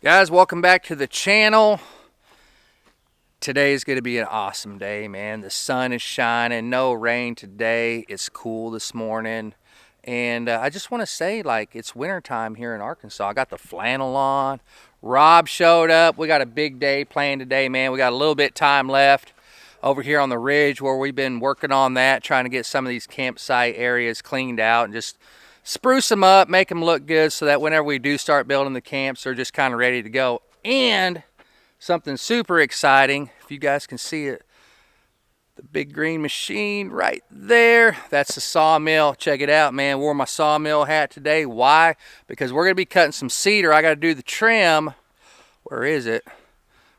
Guys, welcome back to the channel. Today is going to be an awesome day, man. The sun is shining, no rain today. It's cool this morning. And I just want to say, like, it's wintertime here in Arkansas. I got the flannel on. Rob showed up. We got a big day planned today, man. We got a little bit time left over here on the ridge where we've been working on that, trying to get some of these campsite areas cleaned out and just spruce them up, make them look good so that whenever we do start building the camps, they're just kind of ready to go. And something super exciting, if you guys can see it, the big green machine right there, that's the sawmill. Check it out, man. Wore my sawmill hat today. Why? Because we're going to be cutting some cedar. I got to do the trim. Where is it?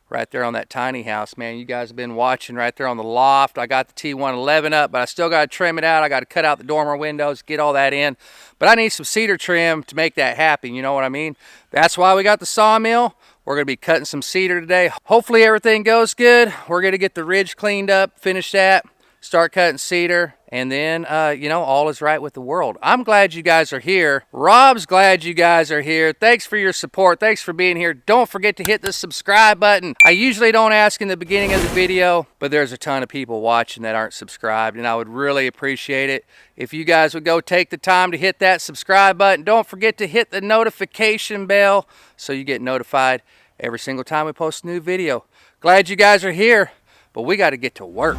Right there on that tiny house, man. You guys have been watching right there on the loft. I got the T111 up, but I still got to trim it out. I got to cut out the dormer windows, get all that in. But I need some cedar trim to make that happen, you know what I mean? That's why we got the sawmill. We're going to be cutting some cedar today. Hopefully everything goes good. We're going to get the ridge cleaned up, finish that, start cutting cedar, and then, you know, all is right with the world. I'm glad you guys are here. Rob's glad you guys are here. Thanks for your support. Thanks for being here. Don't forget to hit the subscribe button. I usually don't ask in the beginning of the video, but there's a ton of people watching that aren't subscribed, and I would really appreciate it if you guys would go take the time to hit that subscribe button. Don't forget to hit the notification bell so you get notified every single time we post a new video. Glad you guys are here, but we got to get to work.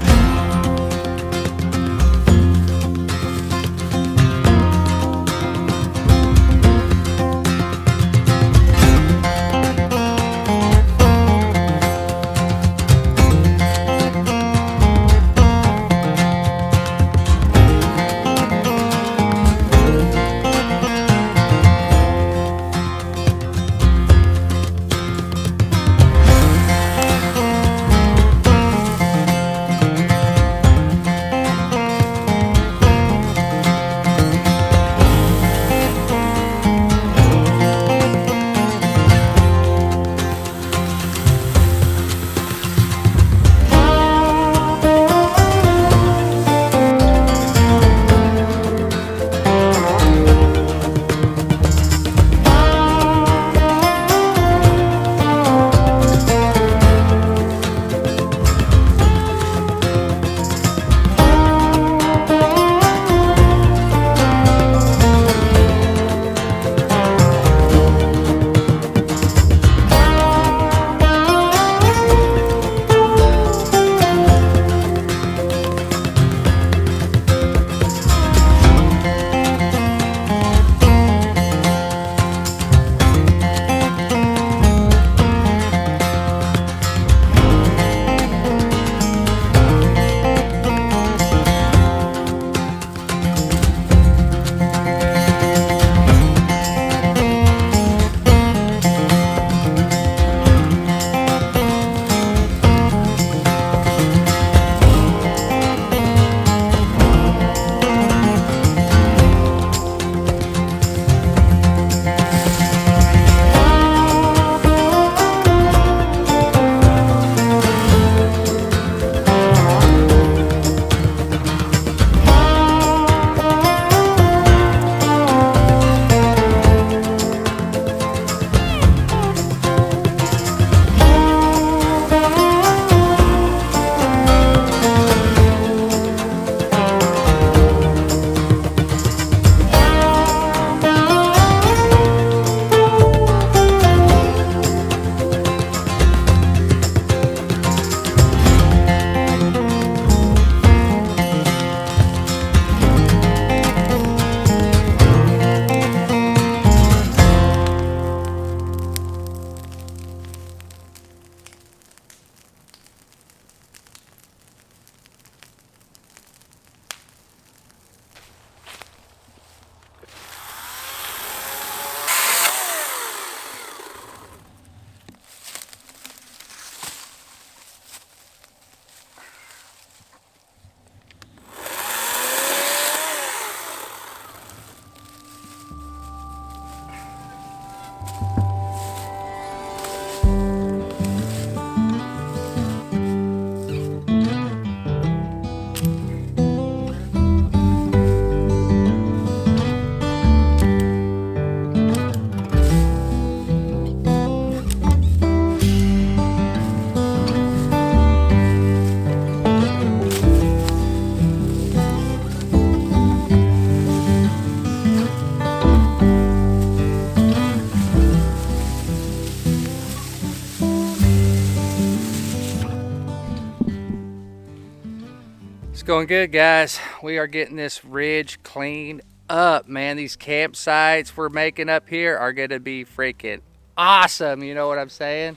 Going good, guys. We are getting this ridge cleaned up, man. These campsites we're making up here are going to be freaking awesome. You know what I'm saying?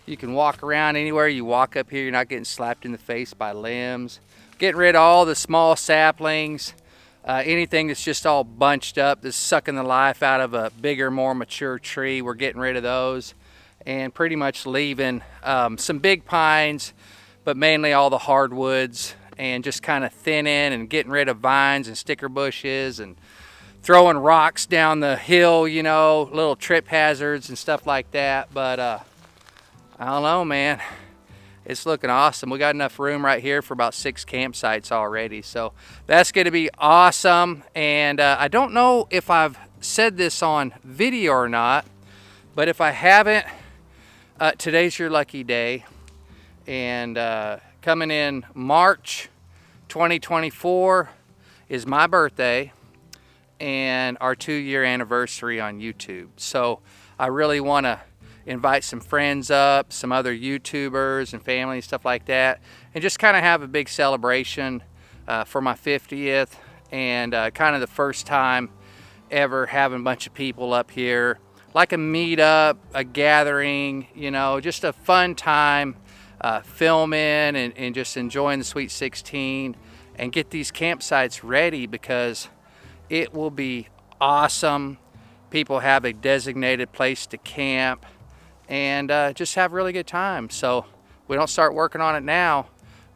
You can walk around anywhere you walk up here. You're not getting slapped in the face by limbs. Getting rid of all the small saplings. Anything that's just all bunched up, that's sucking the life out of a bigger, more mature tree. We're getting rid of those and pretty much leaving some big pines, but mainly all the hardwoods, and just kind of thinning and getting rid of vines and sticker bushes and throwing rocks down the hill, you know, little trip hazards and stuff like that. But I don't know, man. It's looking awesome. We got enough room right here for about 6 campsites already. So that's going to be awesome. And I don't know if I've said this on video or not, but if I haven't, today's your lucky day. And coming in March 2024 is my birthday and our 2-year anniversary on YouTube. So I really want to invite some friends up, some other YouTubers and family and stuff like that, and just kind of have a big celebration for my 50th, and kind of the first time ever having a bunch of people up here, like a meetup, a gathering, you know, just a fun time. Filming and just enjoying the Sweet 16 and get these campsites ready, because it will be awesome. People have a designated place to camp and just have a really good time. So we don't start working on it now,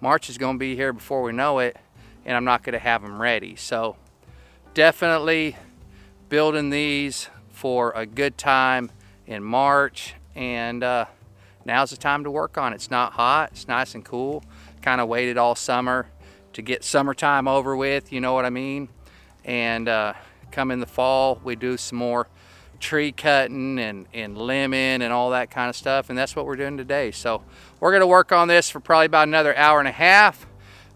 March is going to be here before we know it, and I'm not going to have them ready. So definitely building these for a good time in March, and now's the time to work on it. It's not hot, it's nice and cool. Kind of waited all summer to get summertime over with, you know what I mean? And come in the fall, we do some more tree cutting and limbing and all that kind of stuff, and that's what we're doing today. So we're gonna work on this for probably about another hour and a half.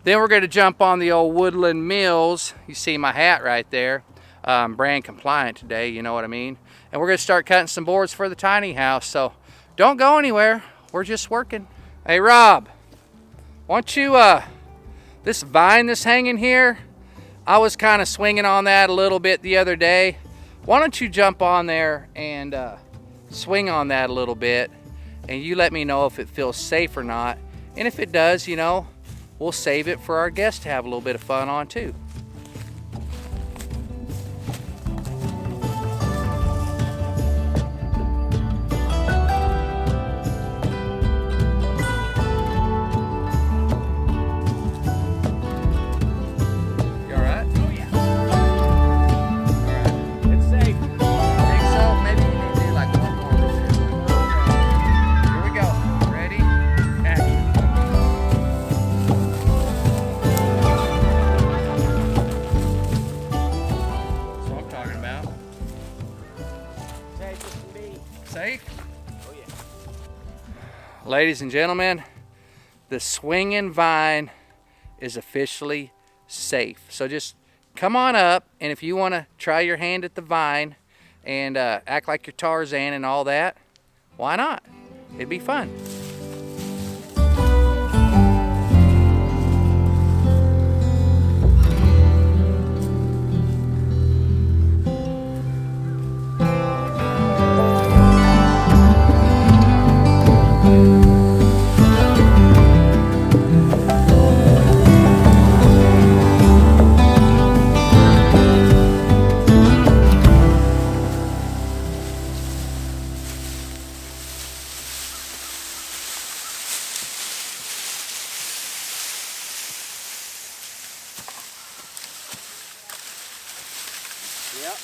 Then we're gonna jump on the old Woodland Mills. You see my hat right there. Brand compliant today, you know what I mean? And we're gonna start cutting some boards for the tiny house. So don't go anywhere, we're just working. Hey Rob, why don't you, this vine that's hanging here, I was kind of swinging on that a little bit the other day. Why don't you jump on there and swing on that a little bit, and you let me know if it feels safe or not. And if it does, you know, we'll save it for our guests to have a little bit of fun on too. Safe? Oh yeah. Ladies and gentlemen, the swinging vine is officially safe. So just come on up, and if you want to try your hand at the vine and act like you're Tarzan and all that, why not? It'd be fun. Yep.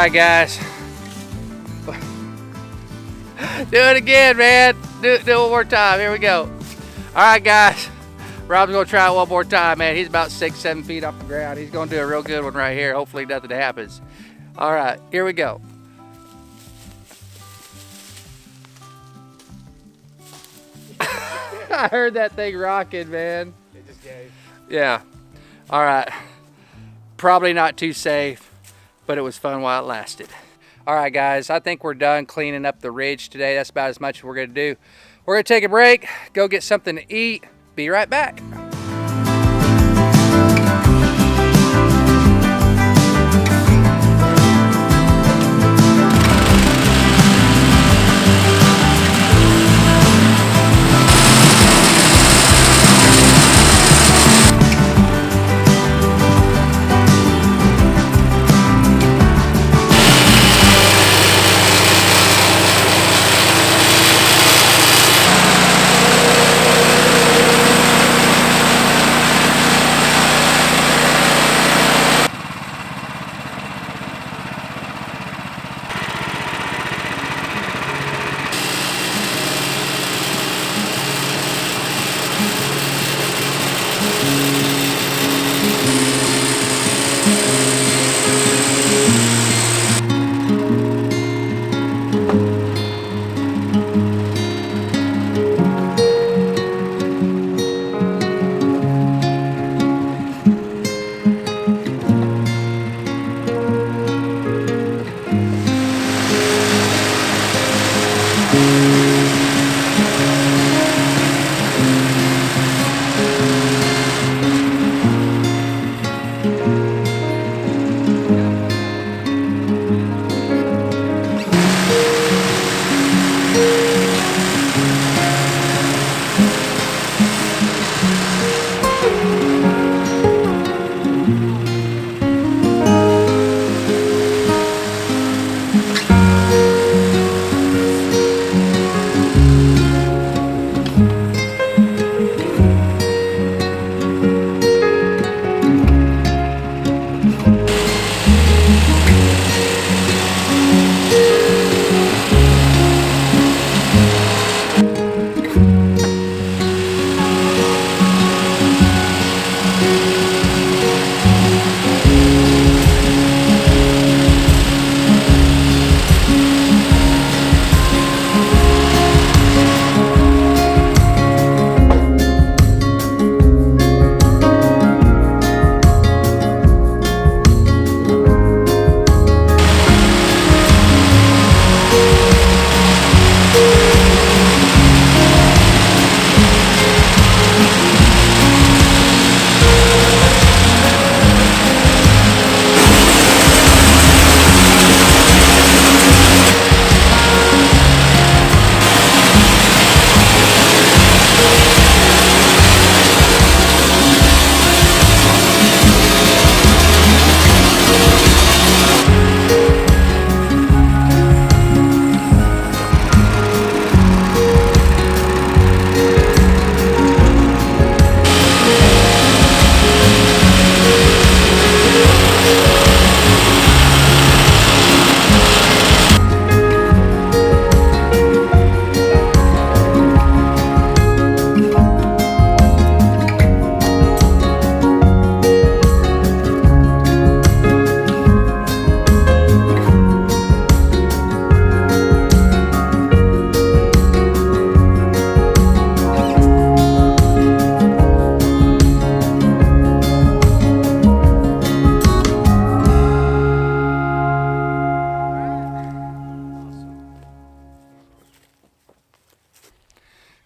right, guys. Do it again, man. Do it one more time. Here we go. All right, guys. Rob's gonna try it one more time, man. He's about 6-7 feet off the ground. He's gonna do a real good one right here. Hopefully nothing happens. All right, here we go. I heard that thing rocking, man. It just gave. Yeah. All right. Probably not too safe, but it was fun while it lasted. All right, guys, I think we're done cleaning up the ridge today. That's about as much as we're gonna do. We're gonna take a break, go get something to eat. Be right back.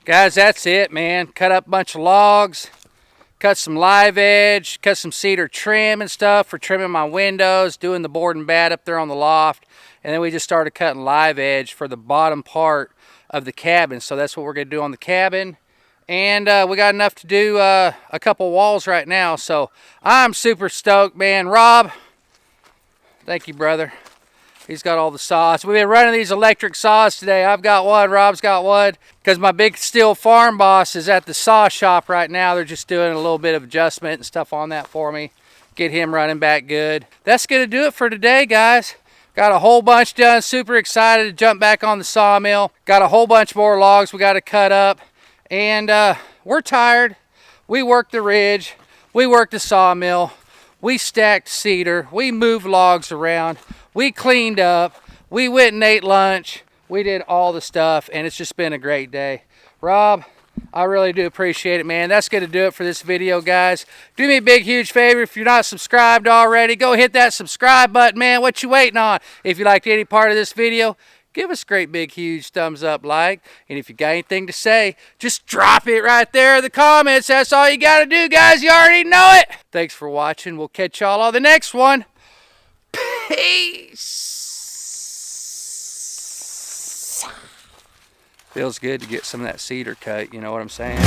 Guys, that's it, man. Cut up a bunch of logs, cut some live edge, cut some cedar trim and stuff for trimming my windows, doing the board and bat up there on the loft. And then we just started cutting live edge for the bottom part of the cabin. So that's what we're gonna do on the cabin. And we got enough to do a couple walls right now. So I'm super stoked, man. Rob, thank you, brother. He's got all the saws. We've been running these electric saws today. I've got one, Rob's got one. Because my big steel farm boss is at the saw shop right now. They're just doing a little bit of adjustment and stuff on that for me. Get him running back good. That's going to do it for today, guys. Got a whole bunch done. Super excited to jump back on the sawmill. Got a whole bunch more logs we got to cut up. And we're tired. We worked the ridge. We worked the sawmill. We stacked cedar. We moved logs around. We cleaned up. We went and ate lunch. We did all the stuff, and it's just been a great day. Rob, I really do appreciate it, man. That's going to do it for this video, guys. Do me a big, huge favor. If you're not subscribed already, go hit that subscribe button, man. What you waiting on? If you liked any part of this video, give us a great, big, huge thumbs up, like. And if you got anything to say, just drop it right there in the comments. That's all you got to do, guys. You already know it. Thanks for watching. We'll catch y'all on the next one. Peace. Feels good to get some of that cedar cut, you know what I'm saying?